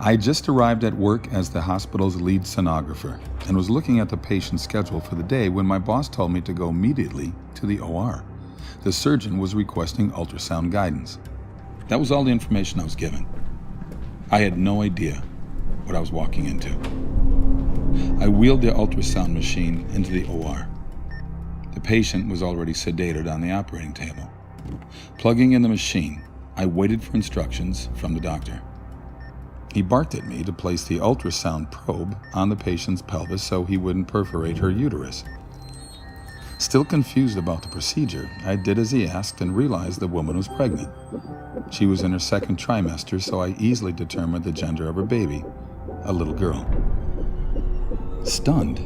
I just arrived at work as the hospital's lead sonographer and was looking at the patient's schedule for the day when my boss told me to go immediately to the OR. The surgeon was requesting ultrasound guidance. That was all the information I was given. I had no idea what I was walking into. I wheeled the ultrasound machine into the OR. The patient was already sedated on the operating table. Plugging in the machine, I waited for instructions from the doctor. He barked at me to place the ultrasound probe on the patient's pelvis so he wouldn't perforate her uterus. Still confused about the procedure, I did as he asked and realized the woman was pregnant. She was in her second trimester, so I easily determined the gender of her baby, a little girl. Stunned,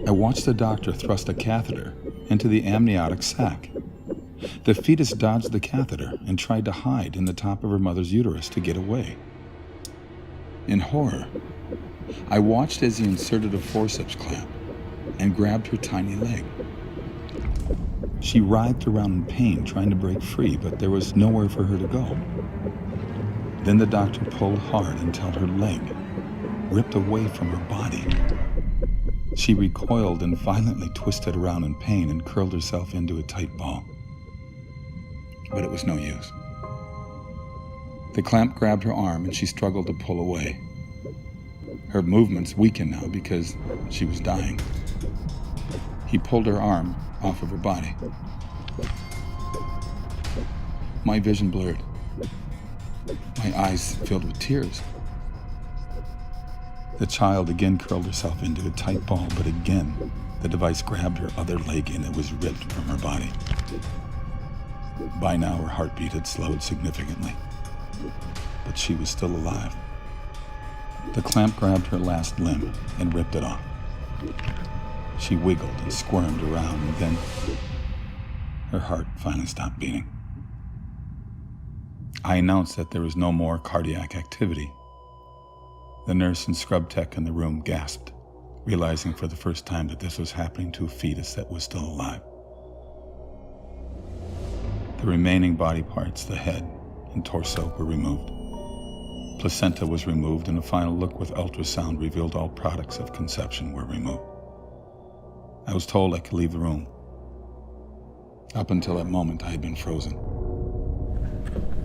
I watched the doctor thrust a catheter into the amniotic sac. The fetus dodged the catheter and tried to hide in the top of her mother's uterus to get away. In horror, I watched as he inserted a forceps clamp and grabbed her tiny leg. She writhed around in pain, trying to break free, but there was nowhere for her to go. Then the doctor pulled hard until her leg ripped away from her body. She recoiled and violently twisted around in pain and curled herself into a tight ball. But it was no use. The clamp grabbed her arm and she struggled to pull away. Her movements weakened now because she was dying. He pulled her arm off of her body. My vision blurred. My eyes filled with tears. The child again curled herself into a tight ball, but again, the device grabbed her other leg and it was ripped from her body. By now, her heartbeat had slowed significantly, but she was still alive. The clamp grabbed her last limb and ripped it off. She wiggled and squirmed around, and then her heart finally stopped beating. I announced that there was no more cardiac activity. The nurse and scrub tech in the room gasped, realizing for the first time that this was happening to a fetus that was still alive. The remaining body parts, the head and torso, were removed. Placenta was removed, and a final look with ultrasound revealed all products of conception were removed. I was told I could leave the room. Up until that moment, I had been frozen.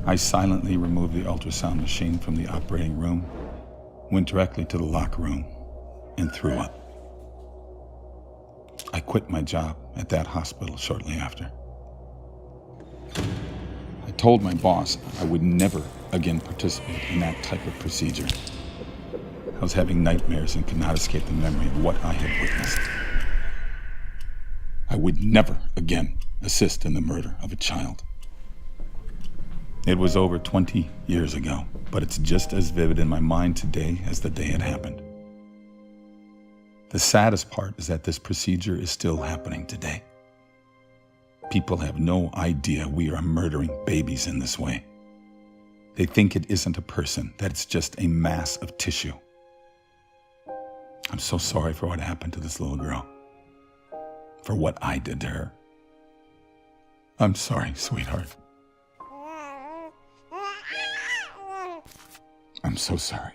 I silently removed the ultrasound machine from the operating room, went directly to the locker room, and threw up. I quit my job at that hospital shortly after. I told my boss I would never again participate in that type of procedure. I was having nightmares and could not escape the memory of what I had witnessed. I would never again assist in the murder of a child. It was over 20 years ago, but it's just as vivid in my mind today as the day it happened. The saddest part is that this procedure is still happening today. People have no idea we are murdering babies in this way. They think it isn't a person, that it's just a mass of tissue. I'm so sorry for what happened to this little girl, for what I did to her. I'm sorry, sweetheart. I'm so sorry.